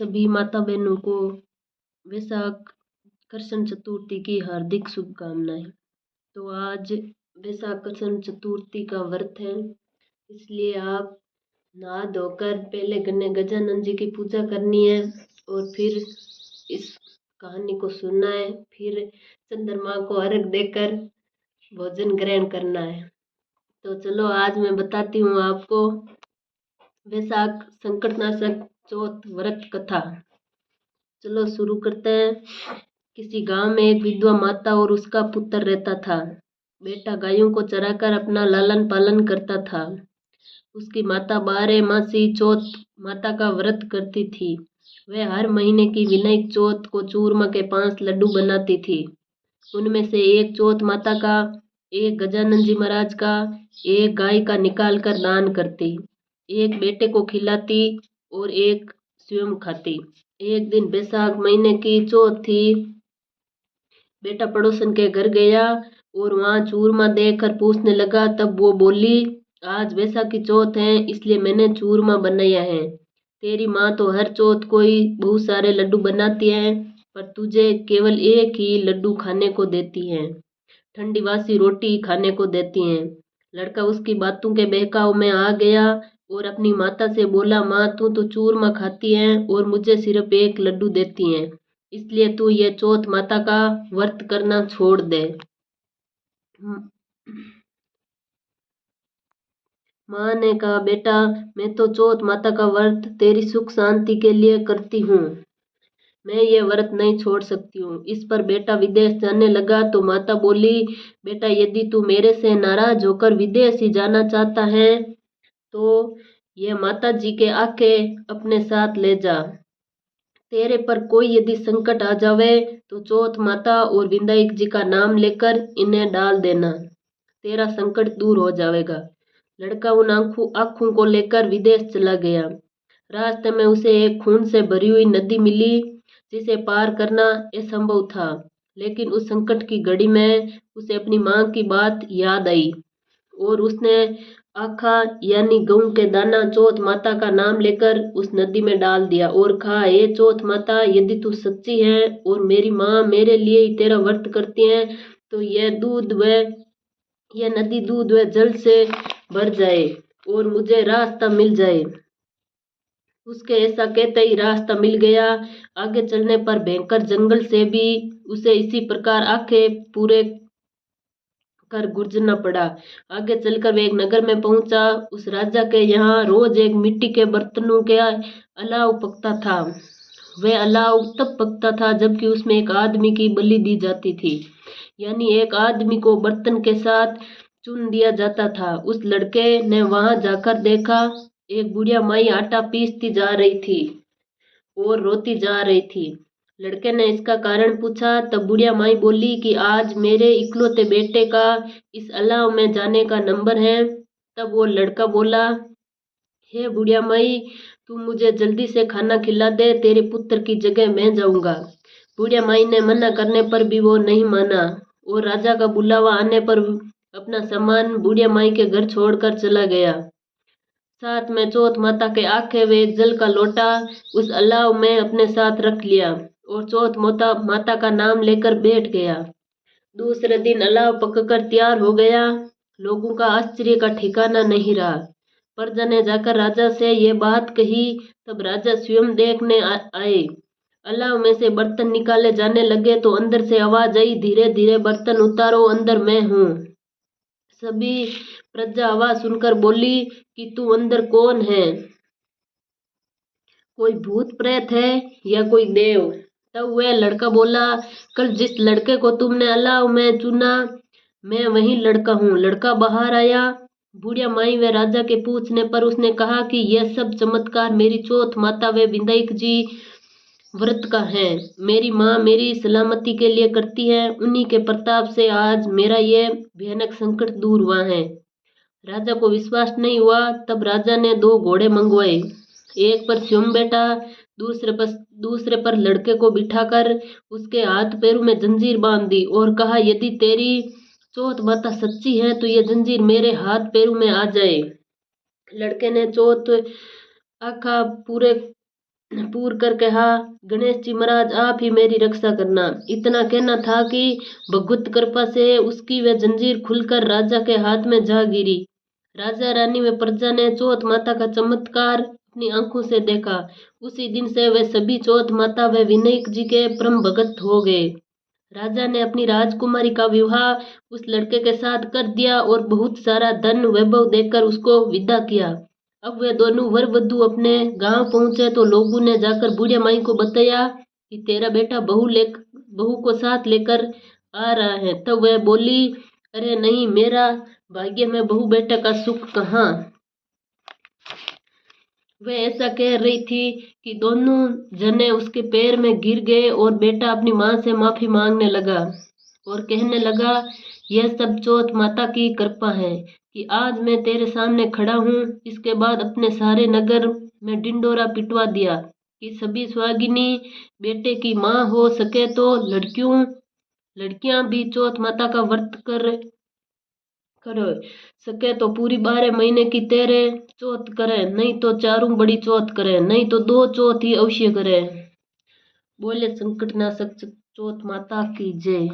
सभी माता बहनों को वैशाख कृष्ण चतुर्थी की हार्दिक शुभकामनाएं। तो आज वैशाख कृष्ण चतुर्थी का व्रत है, इसलिए आप नहा धोकर पहले गजानन जी की पूजा करनी है और फिर इस कहानी को सुनना है। फिर चंद्रमा को अर्घ देकर भोजन ग्रहण करना है। तो चलो आज मैं बताती हूँ आपको वैशाख संकटनाशक चौथ व्रत कथा। चलो शुरू करते हैं। किसी गांव में एक विधवा माता और उसका पुत्र रहता था। बेटा गायों को चराकर अपना लालन पालन करता था। उसकी माता 12 मासी चौथ माता का व्रत करती थी। वह हर महीने की विनायक चौथ को चूरमा के 5 लड्डू बनाती थी। उनमें से एक चौथ माता का, एक गजानन जी महाराज का, एक गाय का निकाल कर दान करती, एक बेटे को खिलाती और एक स्वयं खाती। एक दिन बैसाख महीने की चौथ थी। बेटा पड़ोसन के घर गया और वहां चूरमा देखकर पूछने लगा। तब वो बोली, आज वैसाख की चौथ है इसलिए मैंने चूरमा बनाया है। तेरी माँ तो हर चौथ कोई बहुत सारे लड्डू बनाती है, पर तुझे केवल एक ही लड्डू खाने को देती है, ठंडी बासी रोटी खाने को देती हैं। लड़का उसकी बातों के बहकाव में आ गया और अपनी माता से बोला, माँ तू तो चूरमा खाती है और मुझे सिर्फ एक लड्डू देती है, इसलिए तू ये चौथ माता का व्रत करना छोड़ दे। माँ ने कहा, बेटा मैं तो चौथ माता का व्रत तेरी सुख शांति के लिए करती हूँ, मैं ये व्रत नहीं छोड़ सकती हूँ। इस पर बेटा विदेश जाने लगा तो माता बोली, बेटा यदि तू मेरे से नाराज होकर विदेश ही जाना चाहता है तो ये माता जी के आके अपने साथ ले जा। तेरे पर कोई यदि संकट आ जावे तो चौथ माता और विनायक जी का नाम लेकर इन्हें डाल देना, तेरा संकट दूर हो जाएगा। लड़का उन आँखों को लेकर विदेश चला गया। रास्ते में उसे एक खून से भरी हुई नदी मिली जिसे पार करना असंभव था, लेकिन उस संकट की घड़ी में उसे अपनी माँ की बात याद आई और उसने आखा यानी गेहूं के दाना चौथ माता का नाम लेकर उस नदी में डाल दिया और कहा, हे चौथ माता यदि तू सच्ची है और मेरी माँ मेरे लिए ही तेरा व्रत करती है तो यह नदी दूध व जल से भर जाए और मुझे रास्ता मिल जाए। उसके ऐसा कहते ही रास्ता मिल गया। आगे चलने पर भयंकर जंगल से भी उसे इसी प्रकार आंखें पूरे कर गुजरना पड़ा। आगे चलकर वे एक नगर में पहुंचा। उस राजा के यहाँ रोज एक मिट्टी के बर्तनों के अलाव पकता था। वह अलाव तब पकता था जबकि उसमें एक आदमी की बलि दी जाती थी, यानी एक आदमी को बर्तन के साथ चुन दिया जाता था। उस लड़के ने वहां जाकर देखा, एक बुढ़िया माई आटा पीसती जा रही थी और रोती जा रही थी। लड़के ने इसका कारण पूछा तब बुढ़िया माई बोली कि आज मेरे इकलौते बेटे का इस अलाव में जाने का नंबर है। तब वो लड़का बोला, हे बुढ़िया माई तू मुझे जल्दी से खाना खिला दे, तेरे पुत्र की जगह मैं जाऊंगा। बुढ़िया माई ने मना करने पर भी वो नहीं माना और राजा का बुलावा आने पर अपना सामान बुढ़िया माई के घर छोड़कर चला गया। साथ में चौथ माता के आखे वे जल का लोटा उस अलाव में अपने साथ रख लिया और चौथ माता का नाम लेकर बैठ गया। दूसरे दिन अलाव पककर तैयार हो गया। लोगों का आश्चर्य का ठिकाना नहीं रहा। प्रजा ने जाकर राजा से ये बात कही। तब राजा स्वयं देखने आए। अलाव में से बर्तन निकाले जाने लगे तो अंदर से आवाज आई, धीरे धीरे बर्तन उतारो, अंदर मैं हूँ। सभी प्रजा आवाज सुनकर बोली कि तू अंदर कौन है, कोई भूत प्रेत है या कोई देव। तब वह लड़का बोला, कल जिस लड़के को तुमने अलाव में चुना मैं वही लड़का हूँ। लड़का बाहर आया। बुढ़िया माई व राजा के पूछने पर उसने कहा कि यह सब चमत्कार मेरी चौथ माता व विनायक जी व्रत का है। मेरी माँ मेरी सलामती के लिए करती है, उन्हीं के प्रताप से आज मेरा यह भयानक संकट दूर हुआ है। राजा को विश्वास नहीं हुआ। तब राजा ने 2 घोड़े मंगवाए, एक पर स्वयं बैठा, दूसरे पर लड़के को बिठाकर उसके हाथ पैरों में जंजीर बांध दी और कहा, यदि तेरी चौथ माता सच्ची है तो ये जंजीर मेरे हाथ पैरों में आ जाए। लड़के ने चौथ आखा पूरे पूर कर कहा, गणेश जी महाराज आप ही मेरी रक्षा करना। इतना कहना था कि भगवत कृपा से उसकी वह जंजीर खुलकर राजा के हाथ में जा गिरी। राजा रानी व प्रजा ने चौथ माता का चमत्कार अपनी आंखों से देखा। उसी दिन से वे सभी चौथ माता व विनायक जी के परम भगत हो गए। राजा ने अपनी राजकुमारी का विवाह उस लड़के के साथ कर दिया और बहुत सारा धन वैभव देकर उसको विदा किया। अब वे दोनों वर वधू अपने गांव पहुंचे तो लोगों ने जाकर बूढ़िया माई को बताया कि तेरा बेटा बहू को साथ लेकर आ रहा है। तब वह बोली, अरे नहीं, मेरा भाग्य में बहू बेटे का सुख कहाँ। वह ऐसा कह रही थी कि दोनों जने उसके पैर में गिर गए और बेटा अपनी माँ से माफी मांगने लगा और कहने लगा, यह सब चौथ माता की कृपा है कि आज मैं तेरे सामने खड़ा हूँ। इसके बाद अपने सारे नगर में डिंडोरा पिटवा दिया कि सभी सुहागिनी बेटे की माँ हो सके तो लड़कियां भी चौथ माता का व्रत कर सके तो पूरी 12 महीने की तेरे चौथ करे, नहीं तो चारों बड़ी चौथ करे, नहीं तो 2 चौथ ही अवश्य करे। बोले संकटनाशक चौथ माता की जय।